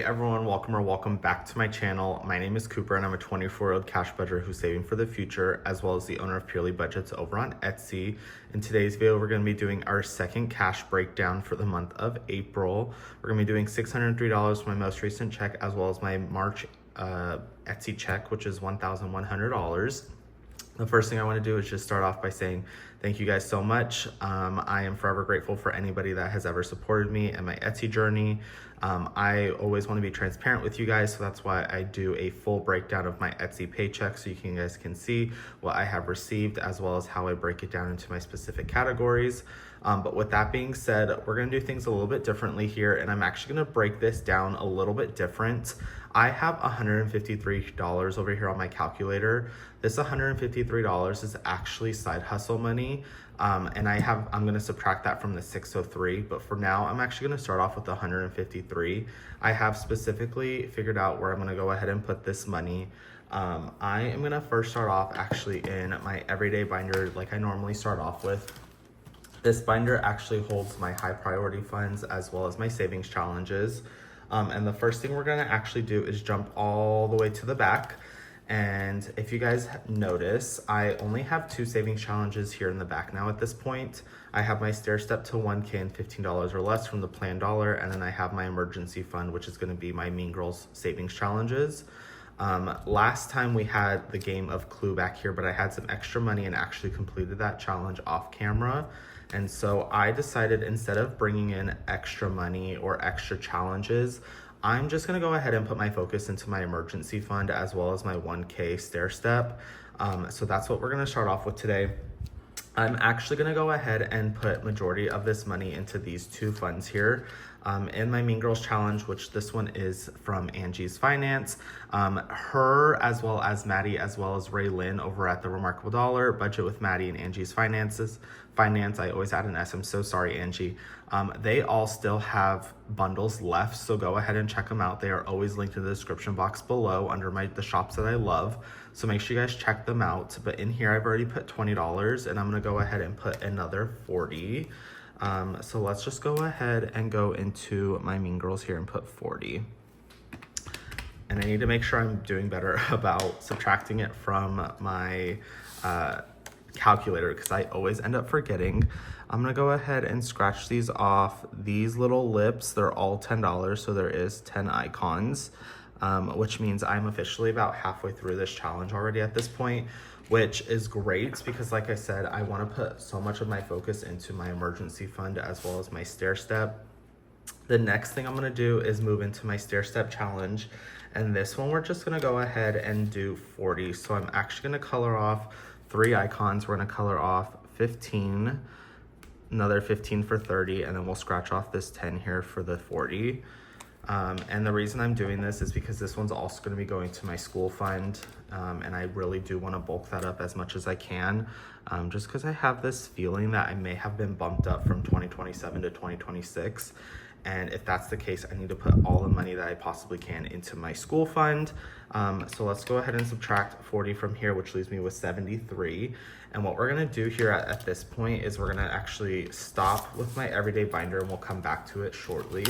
everyone, welcome back to my channel. My name is Cooper and I'm a 24-year-old cash budgeter who's saving for the future, as well as the owner of Purely Budgets over on Etsy. In today's video, we're going to be doing our second cash breakdown for the month of April. We're going to be doing $603 for my most recent check, as well as my March Etsy check, which is $1,100. The first thing I want to do is just start off by saying thank you guys so much. I am forever grateful for anybody that has ever supported me and my Etsy journey. I always want to be transparent with you guys, so that's why I do a full breakdown of my Etsy paycheck so you guys can see what I have received, as well as how I break it down into my specific categories. But with that being said, we're going to do things a little bit differently here, and I'm actually going to break this down a little bit different. I have $153 over here on my calculator. This $153 is actually side hustle money. And I'm going to subtract that from the 603, but for now, I'm actually going to start off with the 153. I have specifically figured out where I'm going to go ahead and put this money. I am going to first start off actually in my everyday binder like I normally start off with. This binder actually holds my high priority funds as well as my savings challenges. And the first thing we're going to actually do is jump all the way to the back. And if you guys notice, I only have 2 savings challenges here in the back now at this point. I have my stair step to 1K and $15 or less from the planned dollar, and then I have my emergency fund, which is going to be my Mean Girls savings challenges. Last time we had the game of Clue back here, but I had some extra money and actually completed that challenge off camera. And so I decided, instead of bringing in extra money or extra challenges, I'm just gonna go ahead and put my focus into my emergency fund as well as my 1K stair step. So that's what we're gonna start off with today. I'm actually gonna go ahead and put majority of this money into these 2 funds here. In my Mean Girls challenge, which this one is from ANGIE'S Finance, her as well as Maddie, as well as Lynn over at the Remarkable Dollar, Budget with Maddie, and ANGIE'S Finance. I always add an S, I'm so sorry, Angie. They all still have bundles left, so go ahead and check them out. They are always linked in the description box below under the shops that I love. So make sure you guys check them out. But in here, I've already put $20, and I'm gonna go ahead and put another $40. So let's just go ahead and go into my Mean Girls here and put 40. And I need to make sure I'm doing better about subtracting it from my calculator, because I always end up forgetting. I'm gonna go ahead and scratch these off. These little lips, they're all $10, so there is 10 icons, which means I'm officially about halfway through this challenge already at this point, which is great because, like I said, I want to put so much of my focus into my emergency fund as well as my stair step. The next thing I'm going to do is move into my stair step challenge, and this one we're just going to go ahead and do 40. So I'm actually going to color off 3 icons. We're going to color off 15, another 15 for 30, and then we'll scratch off this 10 here for the 40. And the reason I'm doing this is because this one's also going to be going to my school fund, and I really do want to bulk that up as much as I can, just because I have this feeling that I may have been bumped up from 2027 to 2026. And if that's the case, I need to put all the money that I possibly can into my school fund. So let's go ahead and subtract 40 from here, which leaves me with 73. And what we're going to do here at this point is we're going to actually stop with my everyday binder, and we'll come back to it shortly.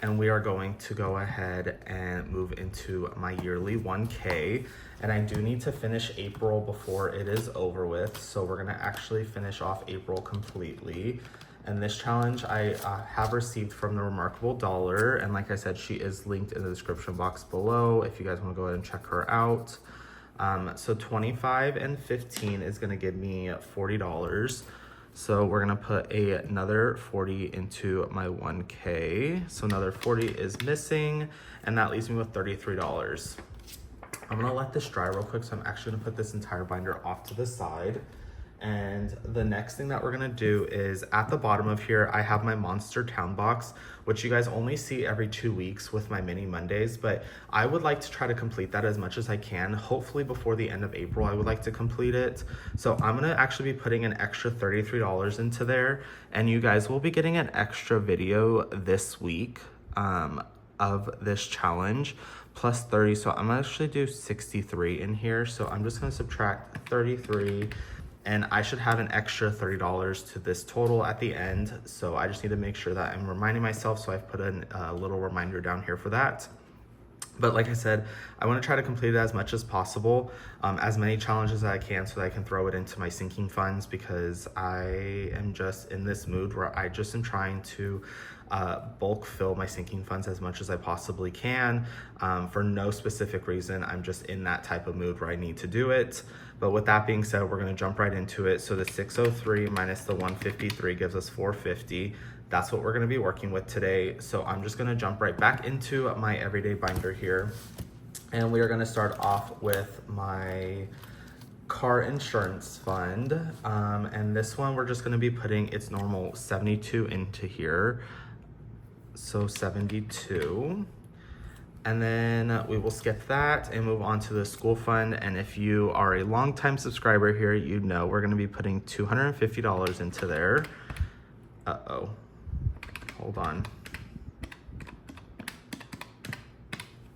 And we are going to go ahead and move into my yearly 1K. And I do need to finish April before it is over with. So we're gonna actually finish off April completely. And this challenge I have received from the Remarkable Dollar. And like I said, she is linked in the description box below if you guys wanna go ahead and check her out. So 25 and 15 is gonna give me $40. So we're gonna put another 40 into my 1K. So another 40 is missing, and that leaves me with $33. I'm gonna let this dry real quick, so I'm actually gonna put this entire binder off to the side. And the next thing that we're gonna do is, at the bottom of here, I have my Monster Town box, which you guys only see every 2 weeks with my mini Mondays, but I would like to try to complete that as much as I can. Hopefully before the end of April, I would like to complete it. So I'm gonna actually be putting an extra $33 into there, and you guys will be getting an extra video this week of this challenge, plus 30. So I'm gonna actually do 63 in here. So I'm just gonna subtract 33 And I should have an extra $30 to this total at the end. So I just need to make sure that I'm reminding myself. So I've put a little reminder down here for that. But like I said, I want to try to complete it as much as possible, as many challenges as I can, so that I can throw it into my sinking funds, because I am just in this mood where I just am trying to bulk fill my sinking funds as much as I possibly can, for no specific reason. I'm just in that type of mood where I need to do it. But with that being said, we're going to jump right into it. So the 603 minus the 153 gives us 450. That's what we're going to be working with today. So I'm just going to jump right back into my everyday binder here. And we are going to start off with my car insurance fund. And this one, we're just going to be putting its normal 72 into here. So 72. And then we will skip that and move on to the school fund. And if you are a longtime subscriber here, you know we're going to be putting $250 into there. Uh-oh. Hold on.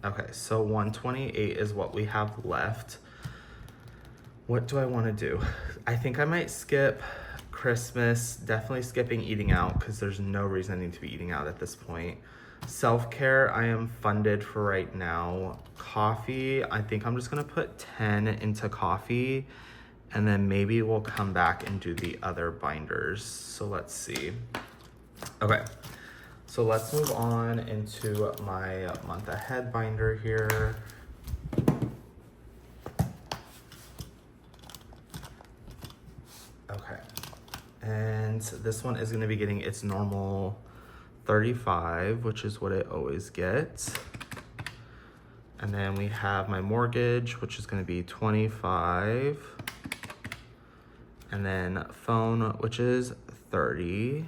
Okay, so 128 is what we have left. What do I want to do? I think I might skip Christmas, definitely skipping eating out, because there's no reason I need to be eating out at this point. Self-care, I am funded for right now. Coffee, I think I'm just gonna put 10 into coffee, and then maybe we'll come back and do the other binders. So let's see. Okay, so let's move on into my month ahead binder here. Okay, and this one is going to be getting its normal 35, which is what it always gets. And then we have my mortgage, which is going to be 25. And then phone, which is 30.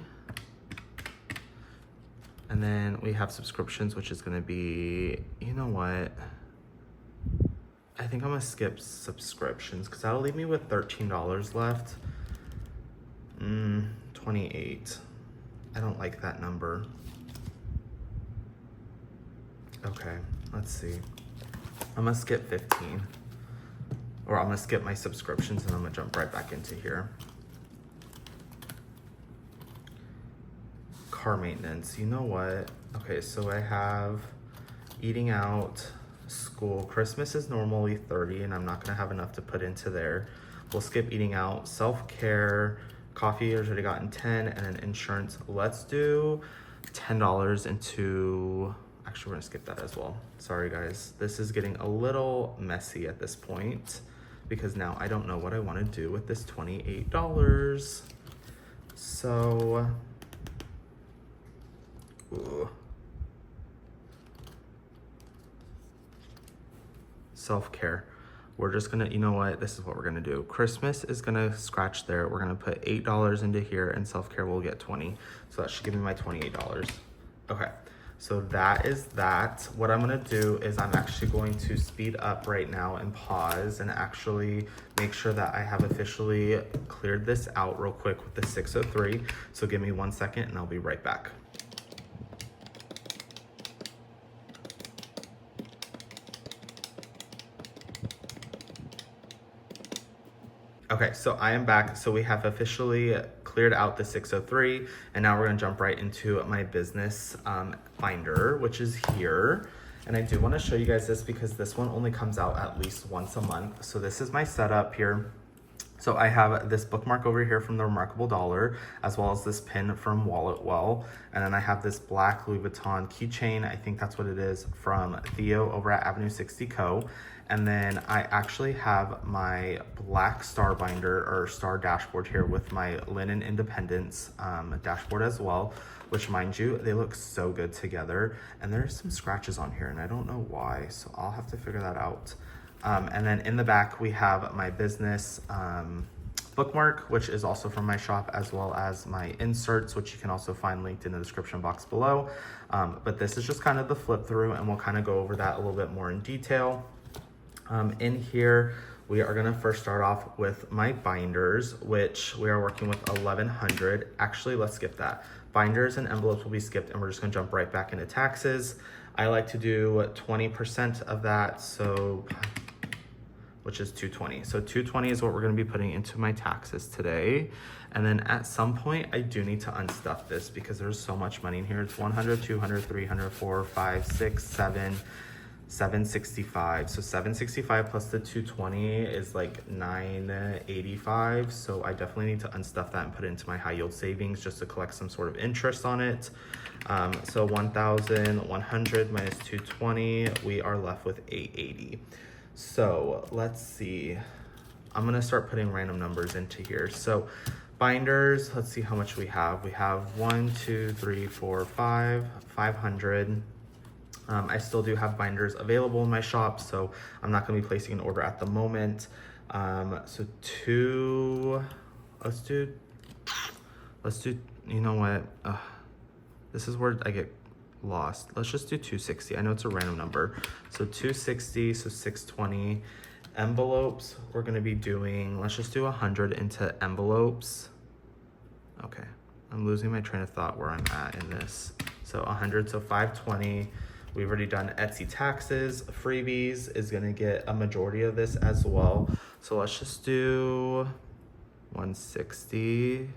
And then we have subscriptions, which is going to be, you know what? I think I'm going to skip subscriptions, because that'll leave me with $13 left. 28. I don't like that number. Okay, let's see. I'm gonna skip 15. Or I'm gonna skip my subscriptions and I'm gonna jump right back into here. Car maintenance, you know what? Okay, so I have eating out, school. Christmas is normally 30 and I'm not gonna have enough to put into there. We'll skip eating out. Self-care, coffee has already gotten 10, and then insurance. Let's do $10 into, actually we're gonna skip that as well. Sorry guys, this is getting a little messy at this point, because now I don't know what I wanna do with this $28. So, ooh. Self-care. We're just gonna, you know what, this is what we're gonna do. Christmas is gonna scratch there. We're gonna put $8 into here, and self-care will get 20. So that should give me my $28. Okay, so that is that. What I'm gonna do is I'm actually going to speed up right now and pause and actually make sure that I have officially cleared this out real quick with the 603. So give me 1 second and I'll be right back. Okay, so I am back. So we have officially cleared out the 603, and now we're gonna jump right into my business binder, which is here. And I do wanna show you guys this because this one only comes out at least once a month. So this is my setup here. So I have this bookmark over here from the Remarkable Dollar, as well as this pin from WalletWell. And then I have this black Louis Vuitton keychain, I think that's what it is, from Theo over at Avenue 60 Co. And then I actually have my black star binder or star dashboard here with my Linen Independence dashboard as well, which, mind you, they look so good together. And there's some scratches on here and I don't know why, so I'll have to figure that out. And then in the back, we have my business bookmark, which is also from my shop, as well as my inserts, which you can also find linked in the description box below. But this is just kind of the flip through, and we'll kind of go over that a little bit more in detail. In here, we are gonna first start off with my binders, which we are working with 1100. Actually, let's skip that. Binders and envelopes will be skipped, and we're just gonna jump right back into taxes. I like to do 20% of that, so which is 220. So 220 is what we're gonna be putting into my taxes today. And then at some point, I do need to unstuff this because there's so much money in here. It's 100, 200, 300, 4, 5, 6, 7, 765. So 765 plus the 220 is like 985. So I definitely need to unstuff that and put it into my high yield savings just to collect some sort of interest on it. So 1,100 minus 220, we are left with 880. So let's see. I'm gonna start putting random numbers into here. So binders, let's see how much we have. We have 1, 2, 3, 4, 5, 500. I still do have binders available in my shop, so I'm not gonna be placing an order at the moment. So let's do, you know what? This is where I get lost. Let's just do 260. I know it's a random number. So 260, so 620. Envelopes, we're gonna be doing, let's just do 100 into envelopes. Okay, I'm losing my train of thought where I'm at in this. So 100, so 520. We've already done Etsy taxes. Freebies is gonna get a majority of this as well. So let's just do 160.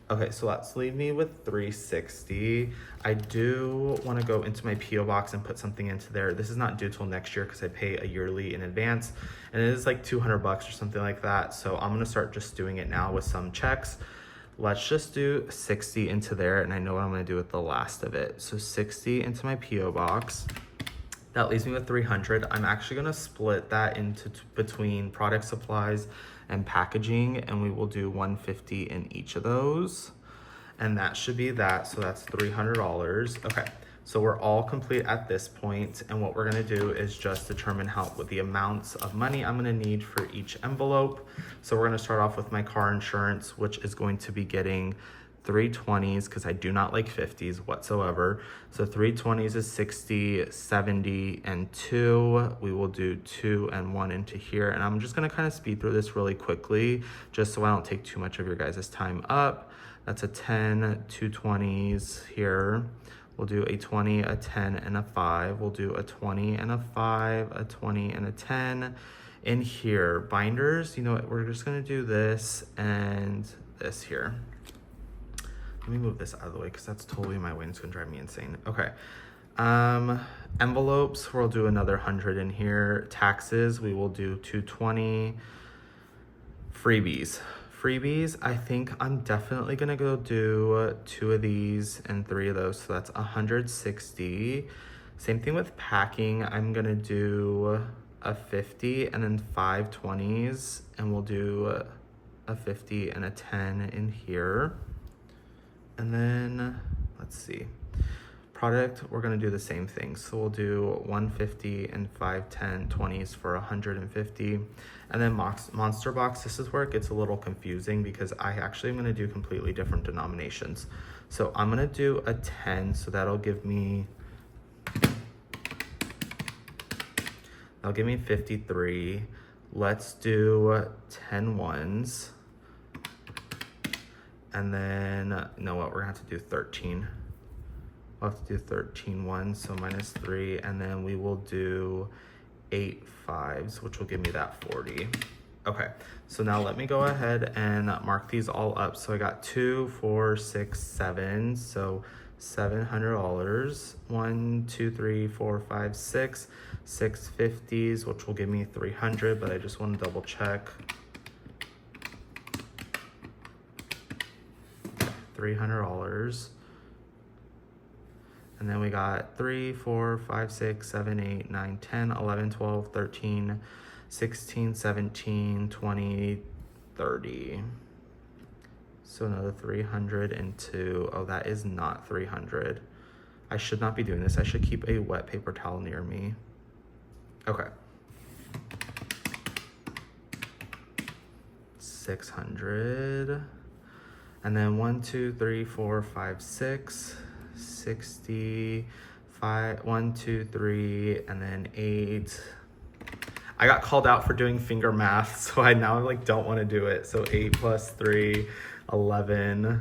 Okay, so let's leave me with 360. I do wanna go into my PO box and put something into there. This is not due till next year because I pay a yearly in advance, and it is like 200 bucks or something like that. So I'm gonna start just doing it now with some checks. Let's just do 60 into there, and I know what I'm gonna do with the last of it. So 60 into my PO box. That leaves me with 300. I'm actually gonna split that into between product supplies and packaging, and we will do 150 in each of those. And that should be that, so that's $300. Okay, so we're all complete at this point, and what we're gonna do is just determine what the amounts of money I'm gonna need for each envelope. So we're gonna start off with my car insurance, which is going to be getting 320s because I do not like 50s whatsoever. So 320s is 60, 70, and 2. We will do 2 and 1 into here. And I'm just gonna kind of speed through this really quickly just so I don't take too much of your guys' time up. That's a 10, 2 20s here. We'll do a 20, a 10, and a 5. We'll do a 20 and a 5, a 20 and a 10. In here, binders, you know what, we're just gonna do this and this here. Let me move this out of the way because that's totally in my way and it's gonna drive me insane. Okay, envelopes, we'll do another 100 in here. Taxes, we will do 220. Freebies, I think I'm definitely gonna go do 2 of these and 3 of those, so that's 160. Same thing with packing, I'm gonna do a 50 and then 5 20s, and we'll do a 50 and a 10 in here. And then, let's see, product, we're gonna do the same thing. So we'll do 150 and 5, 10, 20s for 150. And then Monster Box, this is where it gets a little confusing because I actually am gonna do completely different denominations. So I'm gonna do a 10, so that'll give me 53. Let's do 10 ones. And then, you know what, we're gonna have to do 13. We'll have to do 13 ones, so minus 3, and then we will do 8 5s, which will give me that 40. Okay, so now let me go ahead and mark these all up. So I got 2, 4, 6, 7, so $700. 1, 2, 3, 4, 5, 6, 6 50s, which will give me 300, but I just want to double check. $300. And then we got 3, 4, 5, 6, 7, 8, 9, 10, 11, 12, 13, 16, 17, 20, 30. So another 300 into, oh, that is not 300. I should not be doing this. I should keep a wet paper towel near me. Okay. 600. And then 1, 2, 3, 4, 5, 6, 65, 1, 2, 3, and then 8. I got called out for doing finger math, so I now like don't want to do it. So 8 plus 3, 11.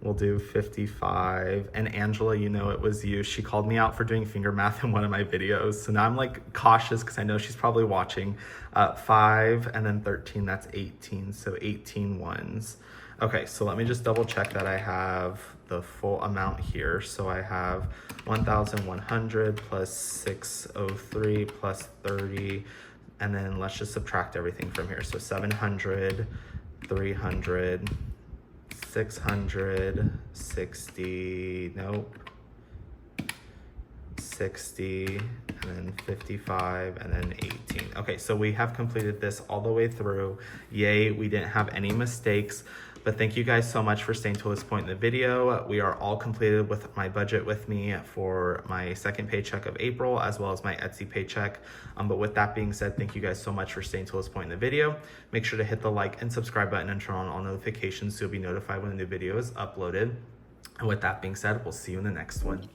We'll do 55. And Angela, you know it was you. She called me out for doing finger math in one of my videos. So now I'm like cautious because I know she's probably watching. 5 and then 13, that's 18. So 18 ones. Okay, so let me just double check that I have the full amount here. So I have 1,100 plus 603 plus 30. And then let's just subtract everything from here. So 700, 300, 600, 60, nope, 60, and then 55, and then 18. Okay, so we have completed this all the way through. Yay, we didn't have any mistakes. But thank you guys so much for staying till this point in the video. We are all completed with my budget with me for my second paycheck of April, as well as my Etsy paycheck. But with that being said, thank you guys so much for staying till this point in the video. Make sure to hit the like and subscribe button and turn on all notifications so you'll be notified when a new video is uploaded. And with that being said, we'll see you in the next one.